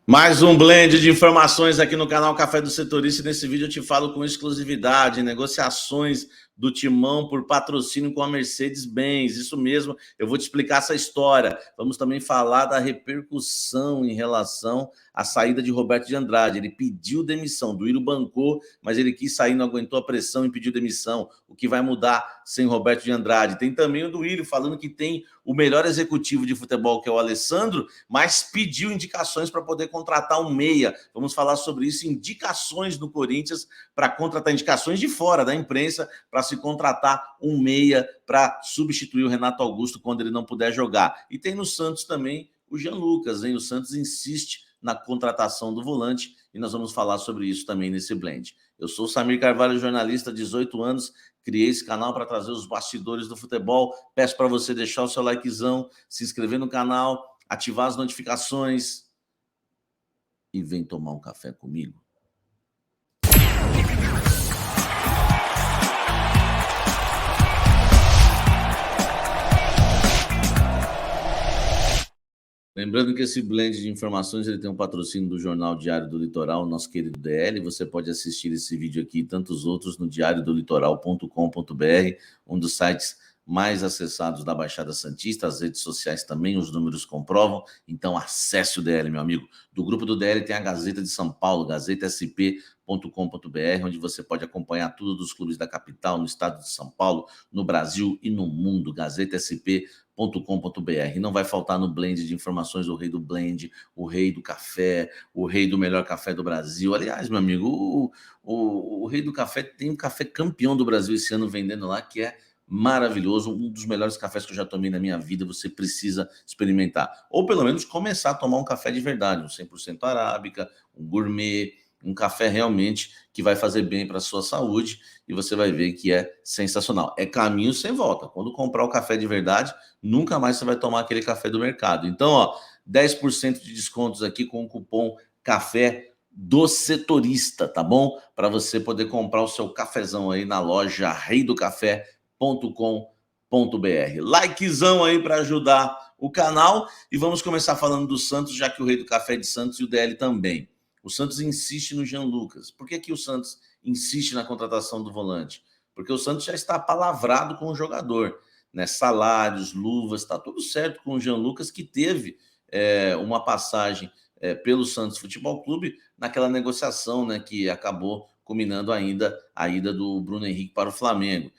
Mais um blend de informações aqui no canal Café do Setorista. E nesse vídeo eu te falo com exclusividade, negociações do Timão por patrocínio com a Mercedes-Benz. Isso mesmo, eu vou te explicar essa história. Vamos também falar da repercussão em relação à saída de Roberto de Andrade. Ele pediu demissão, Duílio bancou, mas ele quis sair, não aguentou a pressão e pediu demissão. O que vai mudar sem Roberto de Andrade? Tem também o Duílio falando que tem o melhor executivo de futebol, que é o Alessandro, mas pediu indicações para poder contratar um meia. Vamos falar sobre isso, indicações no Corinthians para contratar, indicações de fora da imprensa para se contratar um meia para substituir o Renato Augusto quando ele não puder jogar. E tem no Santos também o Jean Lucas, hein? O Santos insiste na contratação do volante e nós vamos falar sobre isso também nesse blend. Eu sou o Samir Carvalho, jornalista, 18 anos, criei esse canal para trazer os bastidores do futebol. Peço para você deixar o seu likezão, se inscrever no canal, ativar as notificações e vem tomar um café comigo. Lembrando que esse blend de informações ele tem um patrocínio do Jornal Diário do Litoral, nosso querido DL. Você pode assistir esse vídeo aqui e tantos outros no diariodolitoral.com.br, um dos sites mais acessados da Baixada Santista. As redes sociais também, os números comprovam. Então acesse o DL, meu amigo. Do grupo do DL tem a Gazeta de São Paulo, gazetasp.com.br, onde você pode acompanhar tudo dos clubes da capital, no estado de São Paulo, no Brasil e no mundo. GazetaSP.com.br. Não vai faltar no blend de informações o rei do blend, o rei do café, o rei do melhor café do Brasil. Aliás, meu amigo, o rei do café tem um café campeão do Brasil esse ano vendendo lá, que é maravilhoso, um dos melhores cafés que eu já tomei na minha vida. Você precisa experimentar, ou pelo menos começar a tomar um café de verdade, um 100% arábica, um gourmet, um café realmente que vai fazer bem para a sua saúde, e você vai ver que é sensacional. É caminho sem volta. Quando comprar o café de verdade, nunca mais você vai tomar aquele café do mercado. Então, ó, 10% de descontos aqui com o cupom CAFÉ do Setorista, tá bom? Para você poder comprar o seu cafezão aí na loja reidocafé.com.br. Likezão aí para ajudar o canal, e vamos começar falando do Santos, já que o Rei do Café é de Santos e o DL também. O Santos insiste no Jean Lucas. Por que o Santos insiste na contratação do volante? Porque o Santos já está palavrado com o jogador, né? Salários, luvas, está tudo certo com o Jean Lucas, que teve uma passagem pelo Santos Futebol Clube naquela negociação, né, que acabou culminando ainda a ida do Bruno Henrique para o Flamengo.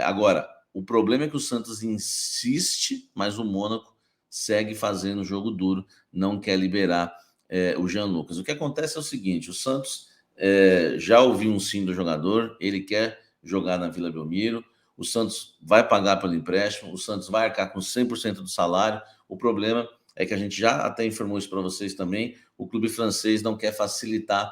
Agora, o problema é que o Santos insiste, mas o Mônaco segue fazendo jogo duro, não quer liberar o Jean Lucas. O que acontece é o seguinte: o Santos já ouviu um sim do jogador, ele quer jogar na Vila Belmiro, o Santos vai pagar pelo empréstimo, o Santos vai arcar com 100% do salário. O problema é que a gente já até informou isso para vocês também, o clube francês não quer facilitar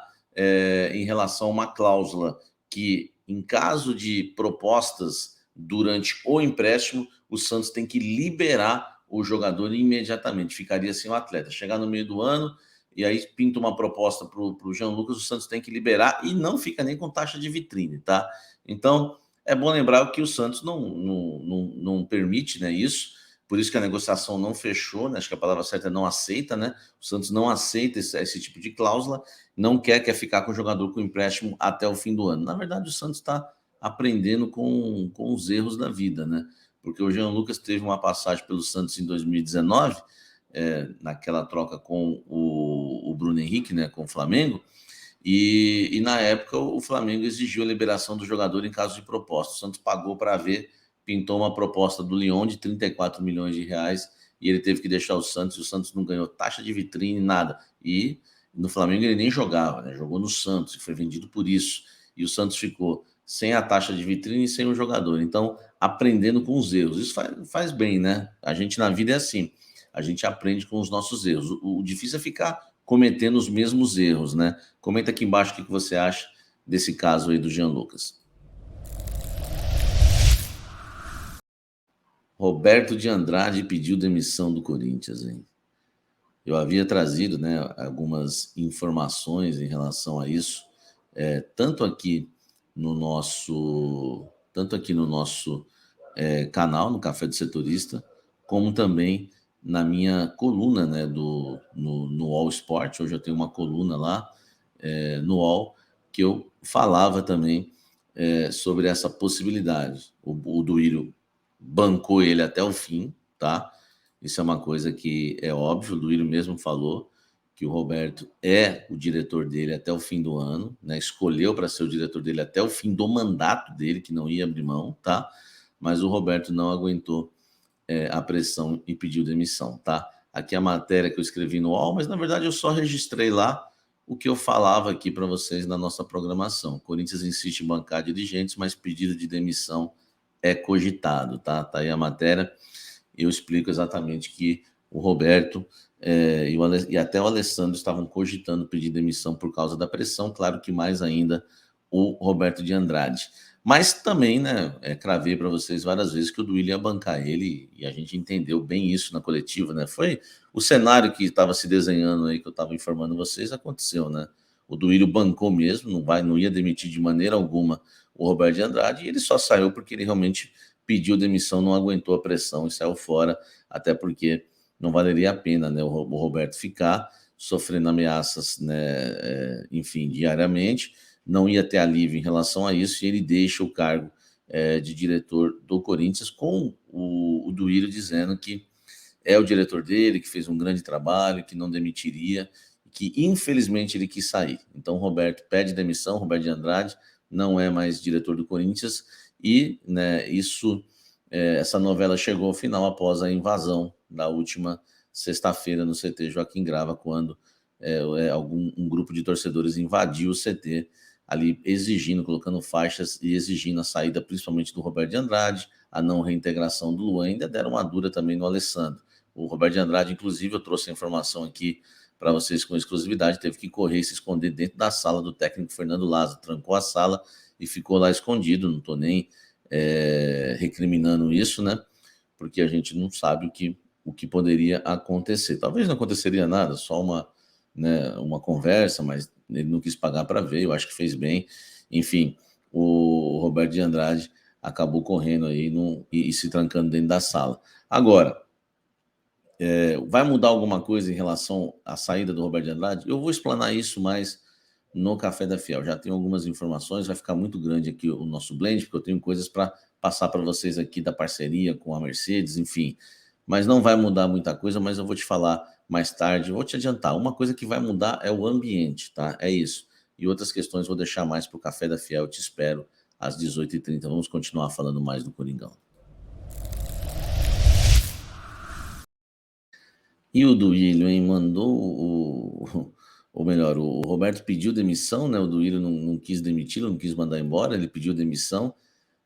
em relação a uma cláusula que, em caso de propostas durante o empréstimo, o Santos tem que liberar o jogador imediatamente. Ficaria sem o atleta. Chegar no meio do ano, e aí pinta uma proposta para o Jean Lucas, o Santos tem que liberar e não fica nem com taxa de vitrine, tá? Então, é bom lembrar que o Santos não permite, né, isso, por isso que a negociação não fechou, né? Acho que a palavra certa é não aceita, né? O Santos não aceita esse tipo de cláusula, não quer ficar com o jogador com empréstimo até o fim do ano. Na verdade, o Santos está aprendendo com os erros da vida, né? Porque o Jean Lucas teve uma passagem pelo Santos em 2019, naquela troca com o Bruno Henrique, né, com o Flamengo, e na época o Flamengo exigiu a liberação do jogador em caso de proposta. O Santos pagou para ver, pintou uma proposta do Lyon de 34 milhões de reais e ele teve que deixar o Santos, e o Santos não ganhou taxa de vitrine, nada. E no Flamengo ele nem jogava, né? Jogou no Santos e foi vendido por isso. E o Santos ficou sem a taxa de vitrine e sem o jogador. Então, aprendendo com os erros. Isso faz bem, né? A gente na vida é assim. A gente aprende com os nossos erros. O difícil é ficar cometendo os mesmos erros, né? Comenta aqui embaixo o que você acha desse caso aí do Jean Lucas. Roberto de Andrade pediu demissão do Corinthians, hein? Eu havia trazido, né, algumas informações em relação a isso, tanto aqui no nosso canal, no Café do Setorista, como também na minha coluna, né, no All Sport. Hoje eu tenho uma coluna lá no All, que eu falava também sobre essa possibilidade. O Duílio bancou ele até o fim, tá? Isso é uma coisa que é óbvio, o Duílio mesmo falou que o Roberto é o diretor dele até o fim do ano, né? Escolheu para ser o diretor dele até o fim do mandato dele, que não ia abrir mão, tá? Mas o Roberto não aguentou a pressão e pediu demissão, tá? Aqui a matéria que eu escrevi no UOL, mas na verdade eu só registrei lá o que eu falava aqui para vocês na nossa programação. Corinthians insiste em bancar dirigentes, mas pedido de demissão é cogitado, tá? Tá aí a matéria. Eu explico exatamente que o Roberto e até o Alessandro estavam cogitando pedir demissão por causa da pressão, claro que mais ainda o Roberto de Andrade. Mas também, né, cravei para vocês várias vezes que o Duílio ia bancar ele, e a gente entendeu bem isso na coletiva, né? Foi o cenário que estava se desenhando aí, que eu estava informando vocês, aconteceu, né? O Duílio bancou mesmo, não ia demitir de maneira alguma o Roberto de Andrade, e ele só saiu porque ele realmente pediu demissão, não aguentou a pressão e saiu fora, até porque não valeria a pena, né, o Roberto ficar sofrendo ameaças, né, enfim, diariamente, não ia ter alívio em relação a isso, e ele deixa o cargo de diretor do Corinthians, com o Duílio dizendo que é o diretor dele, que fez um grande trabalho, que não demitiria, que infelizmente ele quis sair. Então o Roberto pede demissão, Roberto de Andrade não é mais diretor do Corinthians, e né, essa novela chegou ao final após a invasão da última sexta-feira no CT Joaquim Grava, quando um grupo de torcedores invadiu o CT, ali exigindo, colocando faixas e exigindo a saída principalmente do Roberto de Andrade, a não reintegração do Luan, ainda deram uma dura também no Alessandro. O Roberto de Andrade, inclusive, eu trouxe a informação aqui para vocês com exclusividade, teve que correr e se esconder dentro da sala do técnico Fernando Lázaro, trancou a sala e ficou lá escondido, não estou nem recriminando isso, né? Porque a gente não sabe o que poderia acontecer. Talvez não aconteceria nada, só uma conversa, mas ele não quis pagar para ver, eu acho que fez bem. Enfim, o Roberto de Andrade acabou correndo aí e se trancando dentro da sala. Agora, vai mudar alguma coisa em relação à saída do Roberto de Andrade? Eu vou explanar isso mais no Café da Fiel. Já tenho algumas informações, vai ficar muito grande aqui o nosso blend, porque eu tenho coisas para passar para vocês aqui da parceria com a Mercedes, enfim. Mas não vai mudar muita coisa, mas eu vou te falar mais tarde. Vou te adiantar, uma coisa que vai mudar é o ambiente, tá? É isso. E outras questões vou deixar mais para o Café da Fiel. Eu te espero às 18h30. Vamos continuar falando mais do Coringão. E o Duílio, hein? Ou melhor, o Roberto pediu demissão, né? O Duílio não quis demiti-lo, não quis mandar embora, ele pediu demissão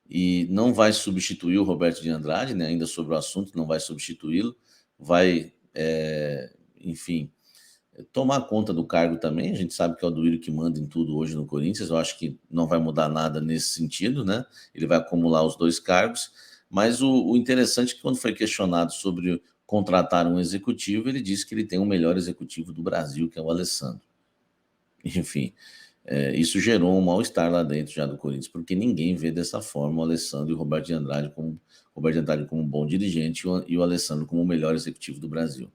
e não vai substituir o Roberto de Andrade, né? Ainda sobre o assunto, não vai substituí-lo, vai, enfim, tomar conta do cargo também. A gente sabe que é o Duílio que manda em tudo hoje no Corinthians, eu acho que não vai mudar nada nesse sentido, né? Ele vai acumular os dois cargos, mas o interessante é que quando foi questionado sobre contratar um executivo, ele disse que ele tem o melhor executivo do Brasil, que é o Alessandro. Enfim, isso gerou um mal-estar lá dentro já do Corinthians, porque ninguém vê dessa forma o Alessandro e o Roberto de Andrade como um bom dirigente e o Alessandro como o melhor executivo do Brasil.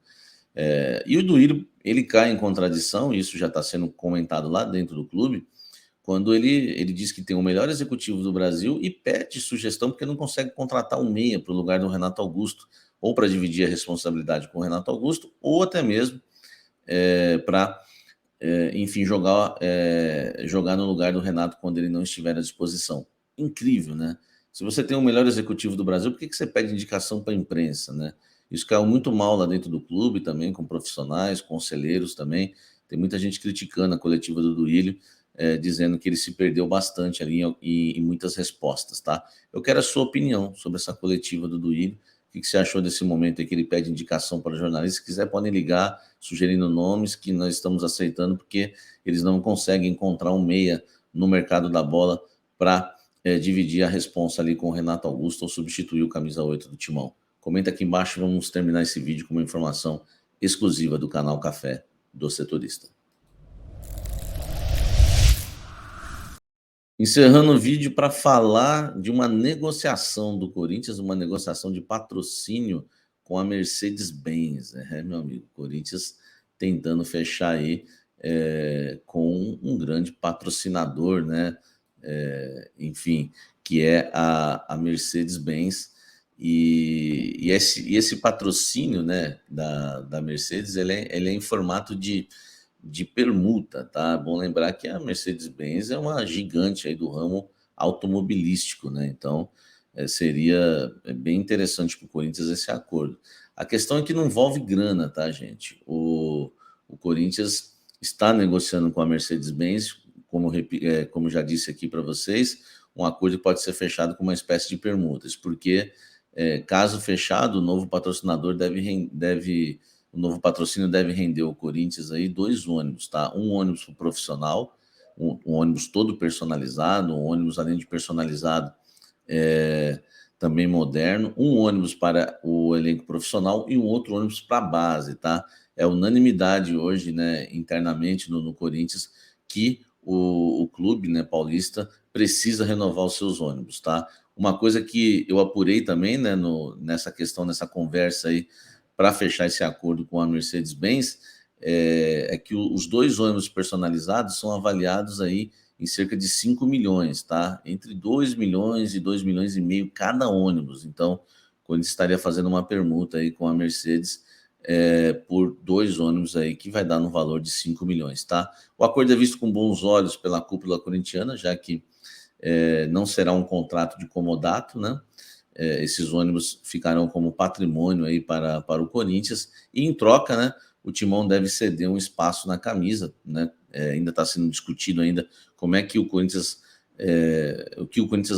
E o Duílio, ele cai em contradição, isso já está sendo comentado lá dentro do clube, quando ele diz que tem o melhor executivo do Brasil e pede sugestão porque não consegue contratar um meia para o lugar do Renato Augusto, ou para dividir a responsabilidade com o Renato Augusto, ou até mesmo para, enfim, jogar no lugar do Renato quando ele não estiver à disposição. Incrível, né? Se você tem o melhor executivo do Brasil, por que você pede indicação para a imprensa, né? Isso caiu muito mal lá dentro do clube também, com profissionais, conselheiros também. Tem muita gente criticando a coletiva do Duílio, dizendo que ele se perdeu bastante ali em muitas respostas, tá? Eu quero a sua opinião sobre essa coletiva do Duílio. O que você achou desse momento aí que ele pede indicação para jornalistas? Se quiser, podem ligar, sugerindo nomes que nós estamos aceitando, porque eles não conseguem encontrar um meia no mercado da bola para dividir a responsa ali com o Renato Augusto ou substituir o camisa 8 do Timão. Comenta aqui embaixo, vamos terminar esse vídeo com uma informação exclusiva do canal Café do Setorista. Encerrando o vídeo para falar de uma negociação do Corinthians, uma negociação de patrocínio com a Mercedes-Benz, né, meu amigo? Corinthians tentando fechar aí com um grande patrocinador, né? Enfim, que é a Mercedes-Benz. E esse patrocínio, né, da Mercedes, ele é em formato de permuta, tá? Bom lembrar que a Mercedes-Benz é uma gigante aí do ramo automobilístico, né? Então, seria bem interessante para o Corinthians esse acordo. A questão é que não envolve grana, tá, gente? O Corinthians está negociando com a Mercedes-Benz, como já disse aqui para vocês, um acordo que pode ser fechado com uma espécie de permutas, porque caso fechado, o novo patrocinador o novo patrocínio deve render ao Corinthians aí 2 ônibus, tá? Um ônibus para o profissional, um ônibus todo personalizado, um ônibus além de personalizado, também moderno, um ônibus para o elenco profissional e um outro ônibus para a base, tá? É unanimidade hoje, né, internamente no Corinthians, que o clube, né, paulista precisa renovar os seus ônibus, tá? Uma coisa que eu apurei também, né, nessa conversa aí, para fechar esse acordo com a Mercedes-Benz, é que os 2 ônibus personalizados são avaliados aí em cerca de 5 milhões, tá? Entre 2 milhões e 2 milhões e meio cada ônibus. Então, o Corinthians estaria fazendo uma permuta aí com a Mercedes por 2 ônibus aí, que vai dar no valor de 5 milhões, tá? O acordo é visto com bons olhos pela cúpula corintiana, já que não será um contrato de comodato, né? Esses ônibus ficarão como patrimônio aí para o Corinthians, e em troca, né, o Timão deve ceder um espaço na camisa, né? Ainda está sendo discutido ainda como é que o Corinthians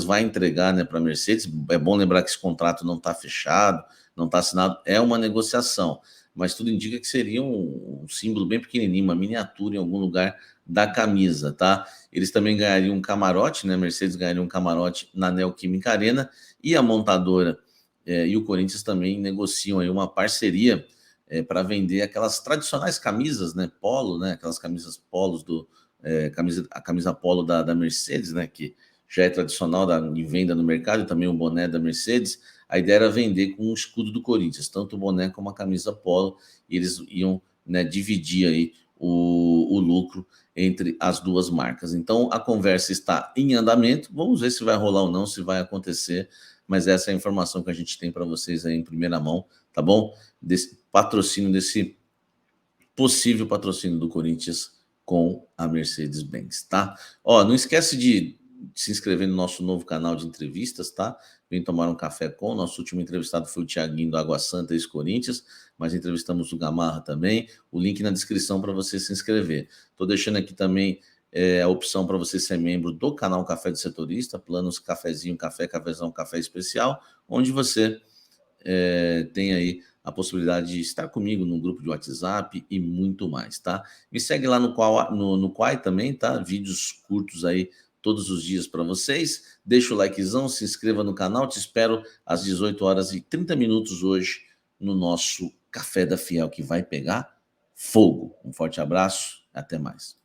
vai entregar, né, para a Mercedes. É bom lembrar que esse contrato não está fechado, não está assinado, é uma negociação, mas tudo indica que seria um símbolo bem pequenininho, uma miniatura em algum lugar da camisa, tá? Eles também ganhariam um camarote, né? Mercedes ganharia um camarote na Neoquímica Arena, e a montadora e o Corinthians também negociam aí uma parceria para vender aquelas tradicionais camisas, né, polo, né, aquelas camisas polos a camisa polo da Mercedes, né, que já é tradicional de venda no mercado, e também o boné da Mercedes. A ideia era vender com o escudo do Corinthians, tanto o boné como a camisa polo, e eles iam, né, dividir aí o lucro entre as duas marcas. Então a conversa está em andamento, vamos ver se vai rolar ou não, se vai acontecer, mas essa é a informação que a gente tem para vocês aí em primeira mão, tá bom? Desse possível patrocínio do Corinthians com a Mercedes-Benz, tá? Ó, não esquece de se inscrever no nosso novo canal de entrevistas, tá? Vem tomar um café com. O nosso último entrevistado foi o Thiaguinho do Água Santa, ex-Corinthians, mas entrevistamos o Gamarra também. O link na descrição para você se inscrever. Estou deixando aqui também a opção para você ser membro do canal Café do Setorista, planos cafezinho, cafezão, café especial, onde você tem aí a possibilidade de estar comigo no grupo de WhatsApp e muito mais, tá? Me segue lá no Quai também, tá? Vídeos curtos aí todos os dias para vocês. Deixa o likezão, se inscreva no canal. Te espero às 18h30 hoje no nosso Café da Fiel, que vai pegar fogo. Um forte abraço, até mais.